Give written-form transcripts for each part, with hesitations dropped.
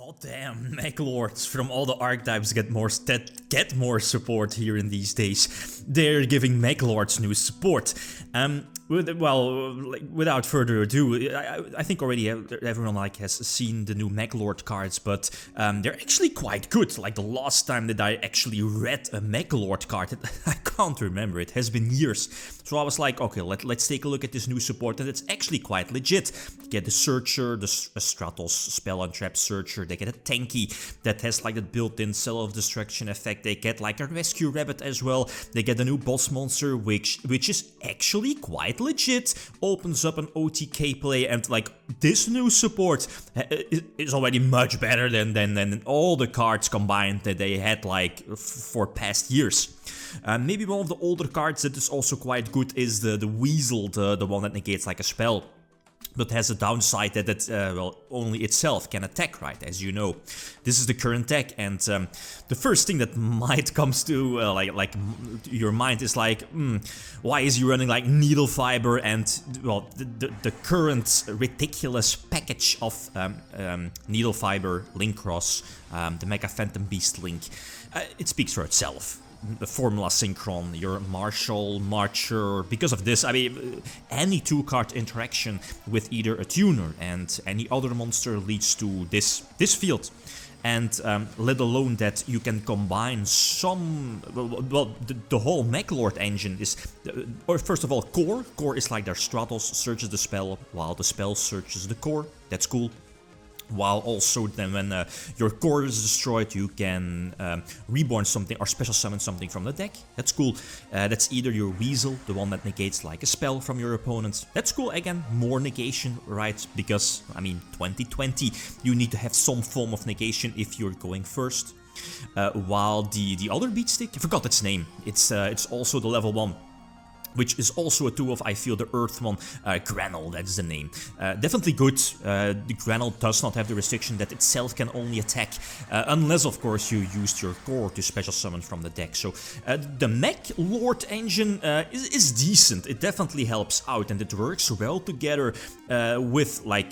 Oh damn, Meklords from all the archetypes get more support here in these days. They're giving Meklords new support. Without further ado, I think already everyone has seen the new Meklord cards, but they're actually quite good. Like the last time that I actually read a Meklord card, I can't remember. It has been years. So I was like, okay, let's take a look at this new support, and it's actually quite legit. You get the Searcher, the Stratos Spell and Trap Searcher. They get a Tanky that has like a built-in self-destruction effect. They get like a Rescue Rabbit as well. They get a new boss monster, which is actually quite legit. Opens up an OTK play, and like this new support is already much better than all the cards combined that they had like for past years. Maybe one of the older cards that is also quite good is the Weasel, the one that negates like a spell, but has a downside that it, only itself can attack, right, as you know. This is the current deck, and the first thing that might comes to like your mind is like, why is he running like Needle Fiber and, well, the current ridiculous package of Needle Fiber, Link Cross, the Mega Phantom Beast Link. It speaks for itself. The Formula Synchron, your Marshal, Marcher. Because of this, I mean, any two-card interaction with either a tuner and any other monster leads to this field. And let alone that you can combine some, well, the whole Meklord engine is, or first of all, Core. Core is like their Stratos searches the spell, while the spell searches the core. That's cool. While also then when your core is destroyed, you can reborn something or special summon something from the deck. That's cool. That's either your Weasel, the one that negates like a spell from your opponent. That's cool. Again, more negation, right? Because, I mean, 2020, you need to have some form of negation if you're going first. While the other beatstick, I forgot its name. It's also the level 1. Which is also a 2 of, I feel, the Earth one, Granel, that's the name. Definitely good. The Granel does not have the restriction that itself can only attack, unless, of course, you used your core to special summon from the deck. So the Meklord engine is decent. It definitely helps out, and it works well together with, like,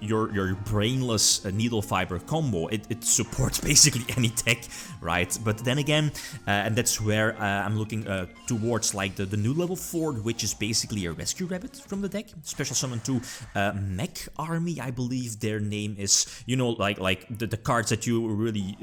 your brainless Needle Fiber combo. It supports basically any deck, right? But then again, and that's where I'm looking towards like the new level 4, which is basically a Rescue Rabbit from the deck. Special summon to Mech Army, I believe their name is. You know, like the cards that you really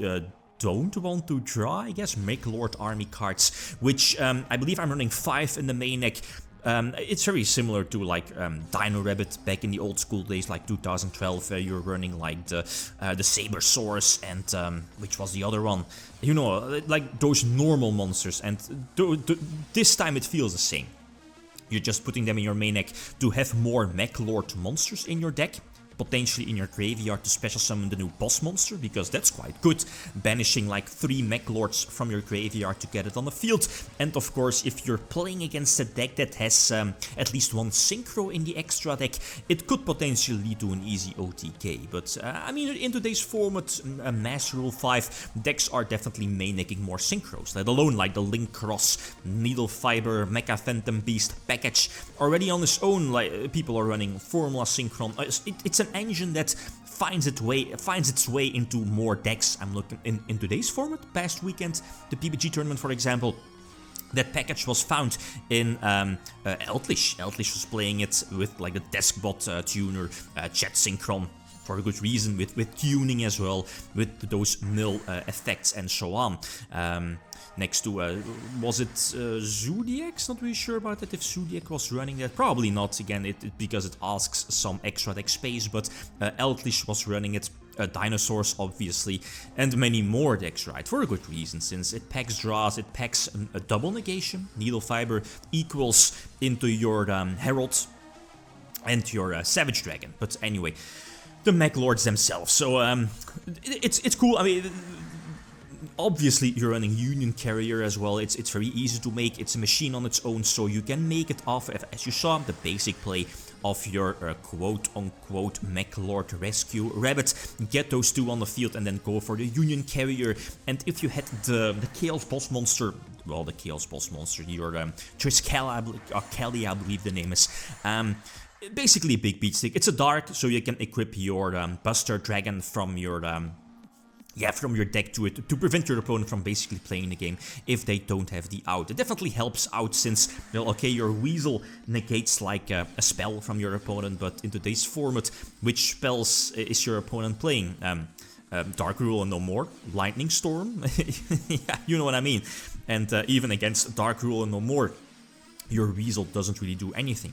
don't want to draw, I guess. Meklord Army cards, which I believe I'm running 5 in the main deck. It's very similar to like Dino Rabbit back in the old school days, like 2012. You're running like the Sabersaurus and which was the other one? You know, like those normal monsters. And this time it feels the same. You're just putting them in your main deck to have more Meklord monsters in your deck. Potentially in your graveyard to special summon the new boss monster, because that's quite good. Banishing like 3 Meklords from your graveyard to get it on the field. And of course, if you're playing against a deck that has at least 1 Synchro in the extra deck, it could potentially lead to an easy OTK. But I mean, in today's format, Master Rule 5, decks are definitely main-decking more Synchros, let alone like the Link Cross, Needle Fiber, Mega Phantom Beast package. Already on its own, like people are running Formula Synchron. It's an engine that finds its way into more decks. I'm looking in today's format, past weekend, the PBG tournament, for example. That package was found in Eldlish. Eldlish was playing it with like the Deskbot tuner, Chat Synchron, for a good reason, with tuning as well, with those nil effects and so on. Next to, was it Zodiac? Not really sure about that, if Zodiac was running that. Probably not, again, because it asks some extra deck space, but Eldlish was running it. Dinosaurs, obviously, and many more decks, right? For a good reason, since it packs draws, it packs a double negation. Needle Fiber equals into your Herald and your Savage Dragon. But anyway, the Meklords themselves. So it's cool. I mean, obviously you're running Union Carrier as well. It's very easy to make. It's a machine on its own, so you can make it off, as you saw, the basic play of your quote-unquote Meklord Rescue Rabbit. Get those 2 on the field and then go for the Union Carrier. And if you had the Chaos Boss Monster, well, the Chaos Boss Monster, your Triskele, I believe the name is, basically a big beatstick. It's a dart, so you can equip your Buster Dragon from your yeah, from your deck to it, to prevent your opponent from basically playing the game if they don't have the out. It definitely helps out since, well, okay, your Weasel negates like a spell from your opponent, but in today's format, which spells is your opponent playing? Dark Rule and no more, Lightning Storm, yeah, you know what I mean. And even against Dark Rule and no more, your Weasel doesn't really do anything.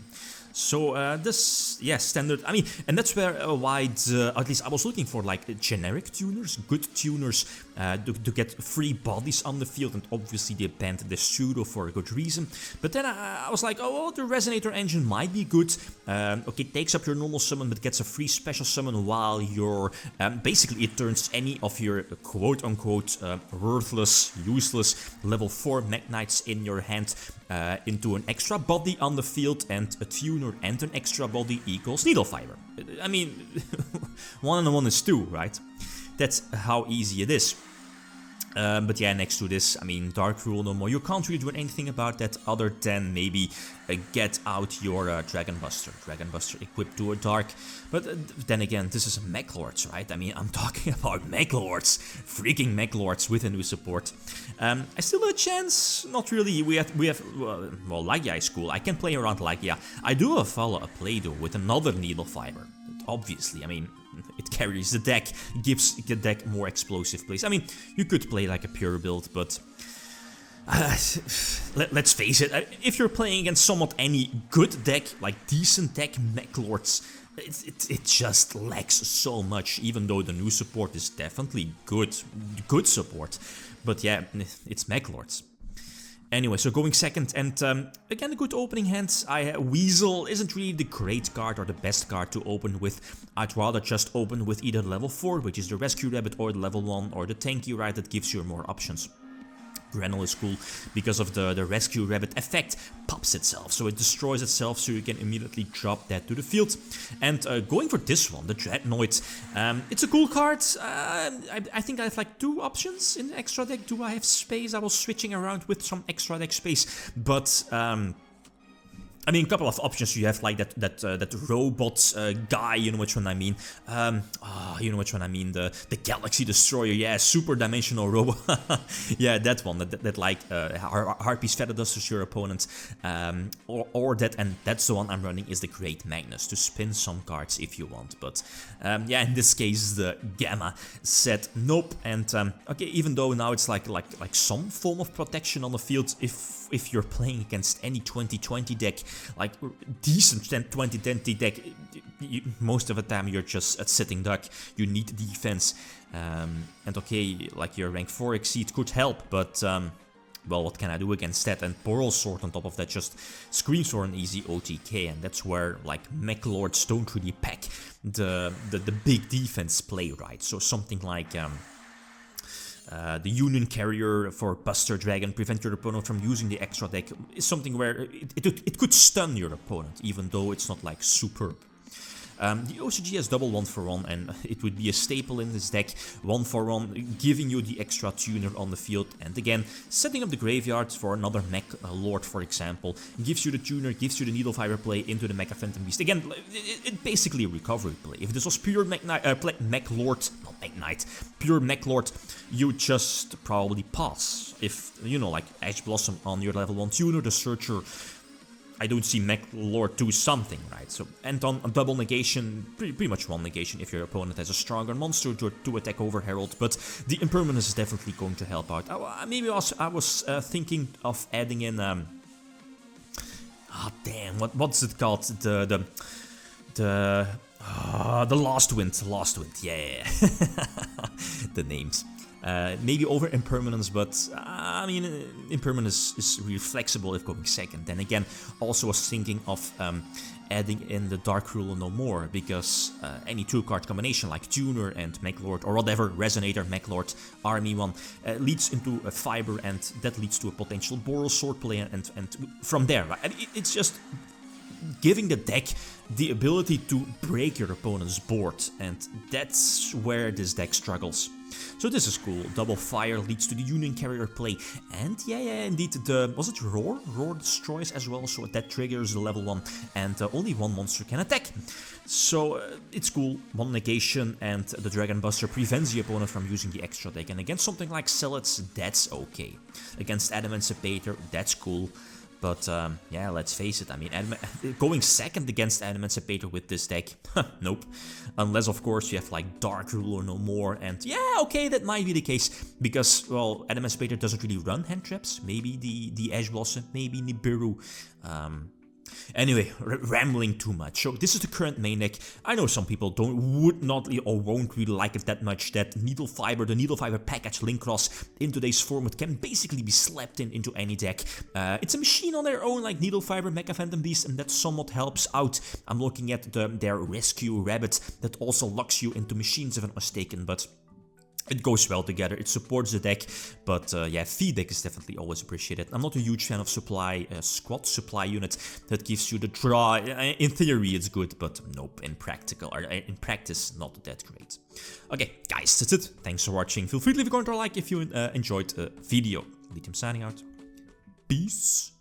So this, yeah, standard, I mean, and that's where at least I was looking for like generic tuners, good tuners to get free bodies on the field, and obviously they banned the pseudo for a good reason. But then I was like, oh, the Resonator engine might be good. Okay, takes up your normal summon but gets a free special summon while you're, basically it turns any of your quote-unquote worthless, useless level 4 Mech Knights in your hand into an extra body on the field, and a tuner and an extra body equals Needle Fiber. I mean, 1 and 1 is 2, right? That's how easy it is. But yeah, next to this, I mean, Dark Rule no more. You can't really do anything about that other than maybe get out your Dragon Buster. Dragon Buster equipped to a Dark. But then again, this is a Meklords, right? I mean, I'm talking about Meklords. Freaking Meklords with a new support. I still have a chance? Not really. We have well, Lagia is cool. I can play around Lagia. I do have follow a play though with another Needle Fiber. Obviously, I mean, it carries the deck, gives the deck more explosive plays. I mean, you could play like a pure build, but let's face it, if you're playing against somewhat any good deck, like decent deck Meklords, it just lacks so much, even though the new support is definitely good support. But yeah, it's Meklords. Anyway, so going second, and again, a good opening hand. Weasel isn't really the great card or the best card to open with. I'd rather just open with either level 4, which is the Rescue Rabbit, or the level 1, or the Tanky Ride that gives you more options. Granule is cool because of the Rescue Rabbit effect pops itself, so it destroys itself, so you can immediately drop that to the field. And going for this one, the Dreadnought, it's a cool card. I think I have like 2 options in the extra deck. Do I have space? I was switching around with some extra deck space, but I mean, a couple of options. You have like that robot guy, you know which one I mean. You know which one I mean. The Galaxy Destroyer, yeah, super dimensional robot. Yeah, that one. That like Harpy's Feather Dusters your opponent. Or that, and that's the one I'm running, is the Great Magnus to spin some cards if you want. But yeah, in this case, the Gamma said nope. And okay, even though now it's like some form of protection on the field, if you're playing against any 2020 deck, like decent 2020 deck, most of the time you're just at sitting duck. You need defense, and okay, like your rank 4 exceed could help, but well, what can I do against that? And Boral Sword on top of that just screams for an easy OTK, and that's where like Meklords don't really pack the big defense play, right? So something like the Union Carrier for Buster Dragon, prevent your opponent from using the extra deck, is something where it could stun your opponent, even though it's not like superb. The OCG has double 1-for-1, and it would be a staple in this deck. 1-for-1, giving you the extra tuner on the field, and again, setting up the graveyard for another Meklord, for example. Gives you the tuner, gives you the Needle Fiber play into the Mecha Phantom Beast. Again, it basically a recovery play. If this was pure Meklord, not Mech Knight, pure Meklord, you just probably pass. If, you know, like Ash Blossom on your level 1 tuner, the Searcher, I don't see Meklord do something, right? So, and on a double negation, pretty much one negation if your opponent has a stronger monster to attack over Herald, but the Impermanence is definitely going to help out. Maybe I was thinking of adding in, what's it called? The Last Wind, yeah. The names. Maybe over Impermanence, but I mean, Impermanence is really flexible if going second. Then again, also was thinking of adding in the Dark Rule no more, because any 2-card combination like Tuner and Meklord, or whatever, Resonator, Meklord, Army one, leads into a Fiber, and that leads to a potential Boral Sword play, and from there, right? I mean, it's just giving the deck the ability to break your opponent's board, and that's where this deck struggles. So this is cool. Double fire leads to the Union Carrier play. And yeah, indeed, was it Roar? Roar destroys as well, so that triggers the level 1. And only one monster can attack. So it's cool. One negation, and the Dragon Buster prevents the opponent from using the extra deck. And against something like Celots, that's okay. Against Adamantipator, that's cool. But yeah, let's face it, I mean, going second against Adamantipator with this deck, nope. Unless, of course, you have like Dark Ruler no more, and yeah, okay, that might be the case, because, well, Adamantipator doesn't really run hand traps, maybe the Ash Blossom, maybe Nibiru. Anyway, rambling too much. So this is the current main deck. I know some people would not or won't really like it that much. That Needle Fiber, the Needle Fiber package Link Cross in today's format can basically be slapped into any deck. It's a machine on their own, like Needle Fiber, Mecha Phantom Beast, and that somewhat helps out. I'm looking at their Rescue Rabbit that also locks you into machines if I'm not mistaken, but it goes well together, it supports the deck, but yeah, feed deck is definitely always appreciated. I'm not a huge fan of squad supply unit that gives you the draw. In theory it's good, but nope, in practice not that great. Okay, guys, that's it. Thanks for watching. Feel free to leave a comment or like if you enjoyed the video. Lithium signing out. Peace.